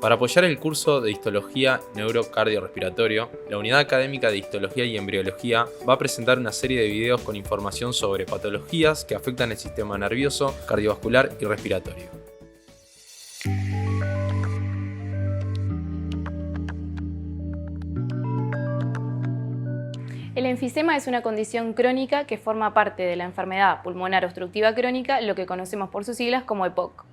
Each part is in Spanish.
Para apoyar el curso de Histología Neurocardiorrespiratorio, la Unidad Académica de Histología y Embriología va a presentar una serie de videos con información sobre patologías que afectan el sistema nervioso, cardiovascular y respiratorio. El enfisema es una condición crónica que forma parte de la enfermedad pulmonar obstructiva crónica, lo que conocemos por sus siglas como EPOC.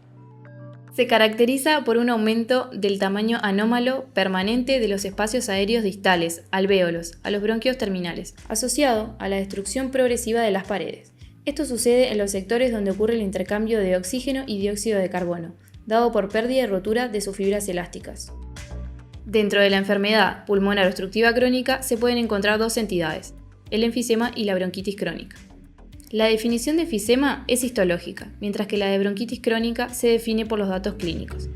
Se caracteriza por un aumento del tamaño anómalo permanente de los espacios aéreos distales, alvéolos, a los bronquios terminales, asociado a la destrucción progresiva de las paredes. Esto sucede en los sectores donde ocurre el intercambio de oxígeno y dióxido de carbono, dado por pérdida y rotura de sus fibras elásticas. Dentro de la enfermedad pulmonar obstructiva crónica se pueden encontrar dos entidades, el enfisema y la bronquitis crónica. La definición de enfisema es histológica, mientras que la de bronquitis crónica se define por los datos clínicos.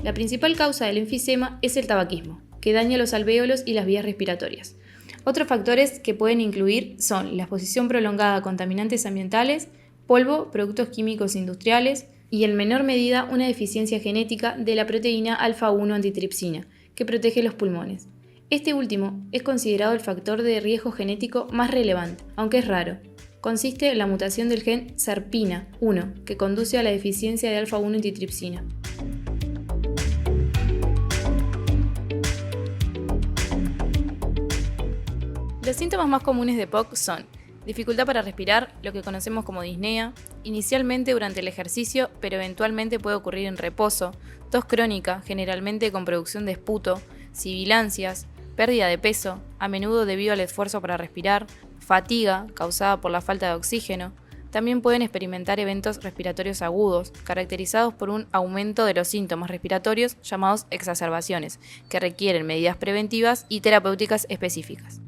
La principal causa del enfisema es el tabaquismo, que daña los alvéolos y las vías respiratorias. Otros factores que pueden incluir son la exposición prolongada a contaminantes ambientales, polvo, productos químicos industriales y en menor medida una deficiencia genética de la proteína alfa-1 antitripsina, que protege los pulmones. Este último es considerado el factor de riesgo genético más relevante, aunque es raro. Consiste en la mutación del gen SERPINA1, que conduce a la deficiencia de alfa-1 antitripsina. Los síntomas más comunes de EPOC son dificultad para respirar, lo que conocemos como disnea, inicialmente durante el ejercicio, pero eventualmente puede ocurrir en reposo, tos crónica, generalmente con producción de esputo, sibilancias, pérdida de peso, a menudo debido al esfuerzo para respirar, fatiga causada por la falta de oxígeno. También pueden experimentar eventos respiratorios agudos, caracterizados por un aumento de los síntomas respiratorios llamados exacerbaciones, que requieren medidas preventivas y terapéuticas específicas.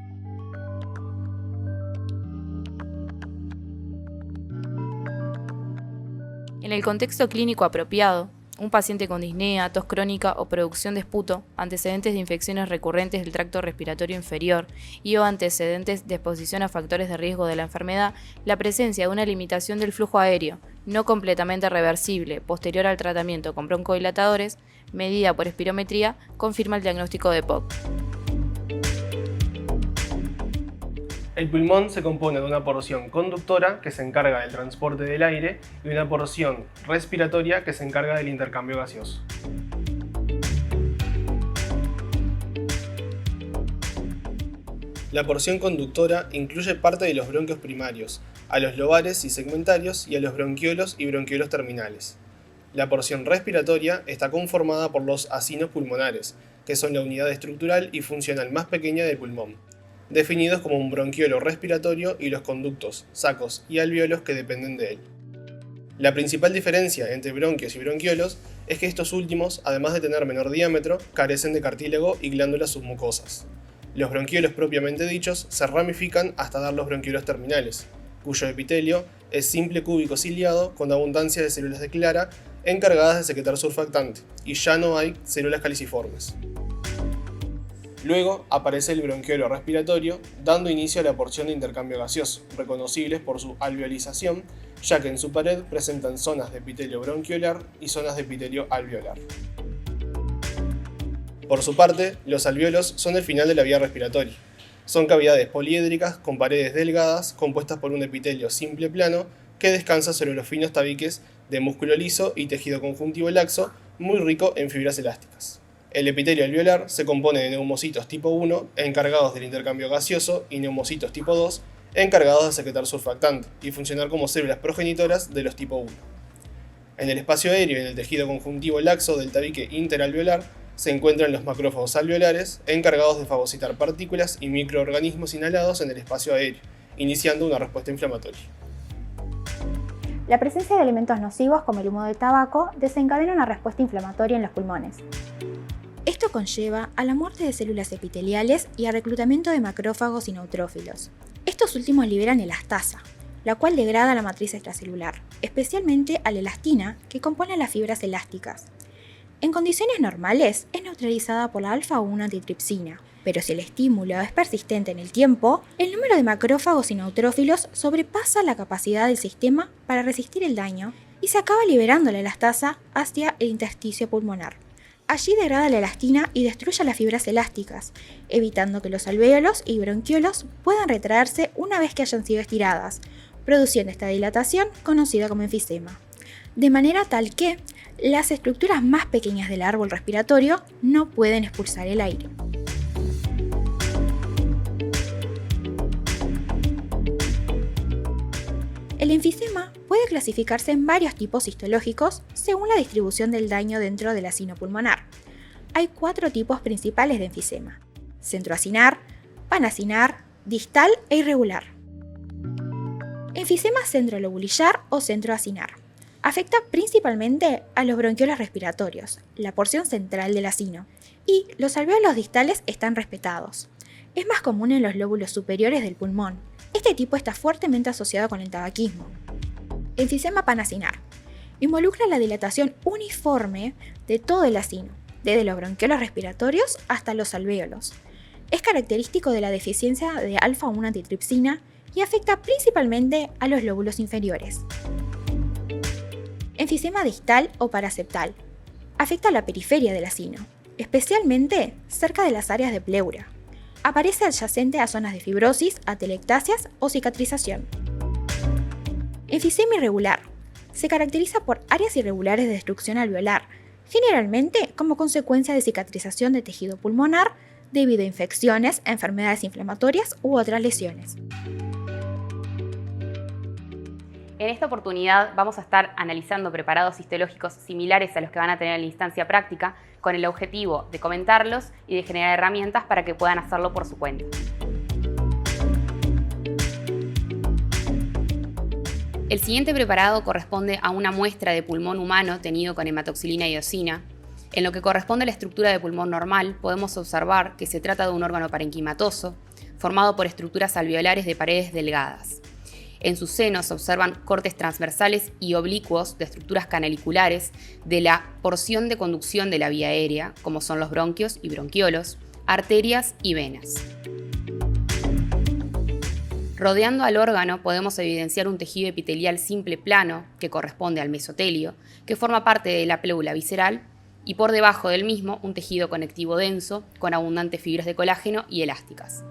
En el contexto clínico apropiado, un paciente con disnea, tos crónica o producción de esputo, antecedentes de infecciones recurrentes del tracto respiratorio inferior y o antecedentes de exposición a factores de riesgo de la enfermedad, la presencia de una limitación del flujo aéreo, no completamente reversible, posterior al tratamiento con broncodilatadores, medida por espirometría, confirma el diagnóstico de EPOC. El pulmón se compone de una porción conductora que se encarga del transporte del aire y una porción respiratoria que se encarga del intercambio gaseoso. La porción conductora incluye parte de los bronquios primarios, a los lobares y segmentarios y a los bronquiolos y bronquiolos terminales. La porción respiratoria está conformada por los acinos pulmonares, que son la unidad estructural y funcional más pequeña del pulmón, definidos como un bronquiolo respiratorio y los conductos, sacos y alvéolos que dependen de él. La principal diferencia entre bronquios y bronquiolos es que estos últimos, además de tener menor diámetro, carecen de cartílago y glándulas submucosas. Los bronquiolos propiamente dichos se ramifican hasta dar los bronquiolos terminales, cuyo epitelio es simple cúbico ciliado con abundancia de células de clara encargadas de secretar surfactante, y ya no hay células caliciformes. Luego aparece el bronquiolo respiratorio, dando inicio a la porción de intercambio gaseoso, reconocibles por su alveolización, ya que en su pared presentan zonas de epitelio bronquiolar y zonas de epitelio alveolar. Por su parte, los alvéolos son el final de la vía respiratoria. Son cavidades poliédricas con paredes delgadas compuestas por un epitelio simple plano que descansa sobre los finos tabiques de músculo liso y tejido conjuntivo laxo, muy rico en fibras elásticas. El epitelio alveolar se compone de neumocitos tipo 1 encargados del intercambio gaseoso y neumocitos tipo 2 encargados de secretar surfactante y funcionar como células progenitoras de los tipo 1. En el espacio aéreo y en el tejido conjuntivo laxo del tabique interalveolar se encuentran los macrófagos alveolares encargados de fagocitar partículas y microorganismos inhalados en el espacio aéreo, iniciando una respuesta inflamatoria. La presencia de alimentos nocivos como el humo del tabaco desencadena una respuesta inflamatoria en los pulmones. Esto conlleva a la muerte de células epiteliales y al reclutamiento de macrófagos y neutrófilos. Estos últimos liberan elastasa, la cual degrada la matriz extracelular, especialmente a la elastina, que compone las fibras elásticas. En condiciones normales es neutralizada por la alfa-1 antitripsina, Pero si el estímulo es persistente en el tiempo, el número de macrófagos y neutrófilos sobrepasa la capacidad del sistema para resistir el daño y se acaba liberando la elastasa hacia el intersticio pulmonar. Allí degrada la elastina y destruye las fibras elásticas, evitando que los alvéolos y bronquiolos puedan retraerse una vez que hayan sido estiradas, produciendo esta dilatación conocida como enfisema. De manera tal que las estructuras más pequeñas del árbol respiratorio no pueden expulsar el aire. El enfisema puede clasificarse en varios tipos histológicos según la distribución del daño dentro del acino pulmonar. Hay 4 tipos principales de enfisema: centroacinar, panacinar, distal e irregular. Enfisema centrolobulillar o centroacinar. Afecta principalmente a los bronquiolos respiratorios, la porción central del acino, y los alvéolos distales están respetados. Es más común en los lóbulos superiores del pulmón. Este tipo está fuertemente asociado con el tabaquismo. Enfisema panacinar. Involucra la dilatación uniforme de todo el acino, desde los bronquiolos respiratorios hasta los alvéolos. Es característico de la deficiencia de alfa-1 antitripsina y afecta principalmente a los lóbulos inferiores. Enfisema distal o paraseptal. Afecta a la periferia del acino, especialmente cerca de las áreas de pleura. Aparece adyacente a zonas de fibrosis, atelectasias o cicatrización. Enfisema irregular. Se caracteriza por áreas irregulares de destrucción alveolar, generalmente como consecuencia de cicatrización de tejido pulmonar debido a infecciones, enfermedades inflamatorias u otras lesiones. En esta oportunidad vamos a estar analizando preparados histológicos similares a los que van a tener en la instancia práctica, con el objetivo de comentarlos y de generar herramientas para que puedan hacerlo por su cuenta. El siguiente preparado corresponde a una muestra de pulmón humano tenido con hematoxilina y eosina. En lo que corresponde a la estructura de pulmón normal, podemos observar que se trata de un órgano parenquimatoso, formado por estructuras alveolares de paredes delgadas. En su seno se observan cortes transversales y oblicuos de estructuras canaliculares de la porción de conducción de la vía aérea, como son los bronquios y bronquiolos, arterias y venas. Rodeando al órgano podemos evidenciar un tejido epitelial simple plano, que corresponde al mesotelio, que forma parte de la pleura visceral, y por debajo del mismo un tejido conectivo denso, con abundantes fibras de colágeno y elásticas.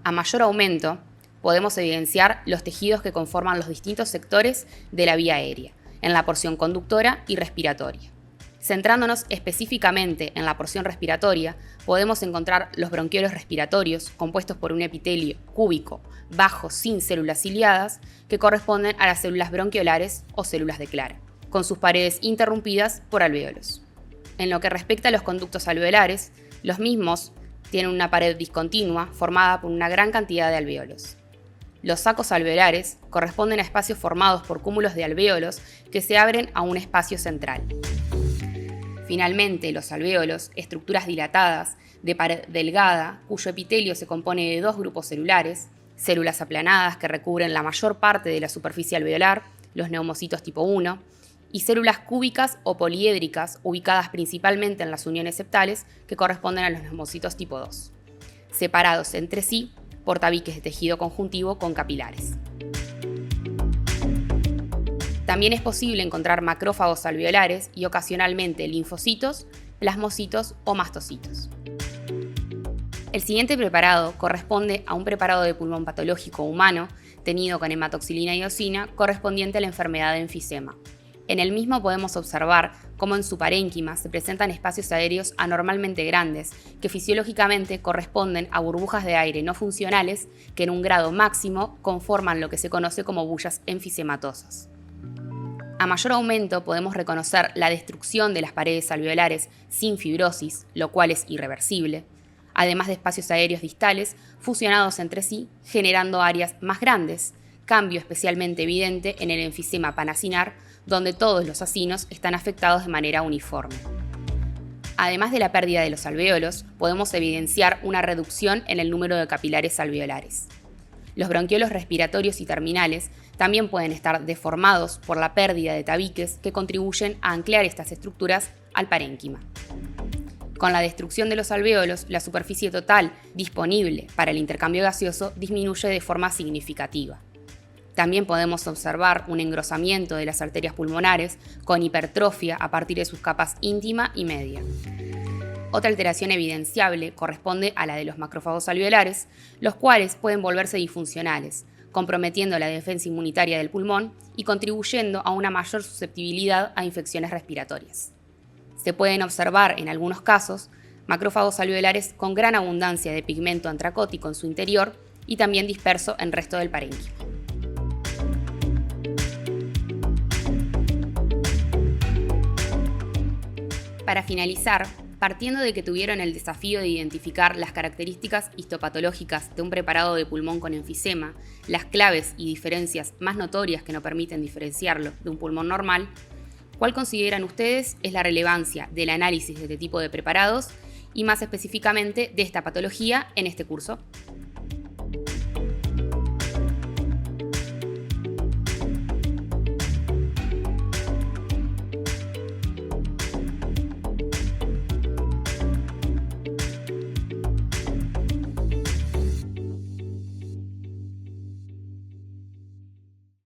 A mayor aumento, podemos evidenciar los tejidos que conforman los distintos sectores de la vía aérea, en la porción conductora y respiratoria. Centrándonos específicamente en la porción respiratoria, podemos encontrar los bronquiolos respiratorios, compuestos por un epitelio cúbico, bajo, sin células ciliadas, que corresponden a las células bronquiolares o células de Clara, con sus paredes interrumpidas por alvéolos. En lo que respecta a los conductos alveolares, los mismos tienen una pared discontinua formada por una gran cantidad de alvéolos. Los sacos alveolares corresponden a espacios formados por cúmulos de alvéolos que se abren a un espacio central. Finalmente, los alvéolos, estructuras dilatadas de pared delgada, cuyo epitelio se compone de 2 grupos celulares, células aplanadas que recubren la mayor parte de la superficie alveolar, los neumocitos tipo 1, y células cúbicas o poliédricas ubicadas principalmente en las uniones septales que corresponden a los neumocitos tipo 2, separados entre sí por tabiques de tejido conjuntivo con capilares. También es posible encontrar macrófagos alveolares y ocasionalmente linfocitos, plasmocitos o mastocitos. El siguiente preparado corresponde a un preparado de pulmón patológico humano tenido con hematoxilina y eosina correspondiente a la enfermedad de enfisema. En el mismo podemos observar cómo en su parénquima se presentan espacios aéreos anormalmente grandes que fisiológicamente corresponden a burbujas de aire no funcionales que en un grado máximo conforman lo que se conoce como bullas enfisematosas. A mayor aumento podemos reconocer la destrucción de las paredes alveolares sin fibrosis, lo cual es irreversible, además de espacios aéreos distales fusionados entre sí, generando áreas más grandes, cambio especialmente evidente en el enfisema panacinar, donde todos los acinos están afectados de manera uniforme. Además de la pérdida de los alvéolos, podemos evidenciar una reducción en el número de capilares alveolares. Los bronquiolos respiratorios y terminales también pueden estar deformados por la pérdida de tabiques que contribuyen a anclar estas estructuras al parénquima. Con la destrucción de los alvéolos, la superficie total disponible para el intercambio gaseoso disminuye de forma significativa. También podemos observar un engrosamiento de las arterias pulmonares con hipertrofia a partir de sus capas íntima y media. Otra alteración evidenciable corresponde a la de los macrófagos alveolares, los cuales pueden volverse disfuncionales, comprometiendo la defensa inmunitaria del pulmón y contribuyendo a una mayor susceptibilidad a infecciones respiratorias. Se pueden observar en algunos casos macrófagos alveolares con gran abundancia de pigmento antracótico en su interior y también disperso en el resto del parénquima. Para finalizar, partiendo de que tuvieron el desafío de identificar las características histopatológicas de un preparado de pulmón con enfisema, las claves y diferencias más notorias que nos permiten diferenciarlo de un pulmón normal, ¿cuál consideran ustedes es la relevancia del análisis de este tipo de preparados y más específicamente de esta patología en este curso?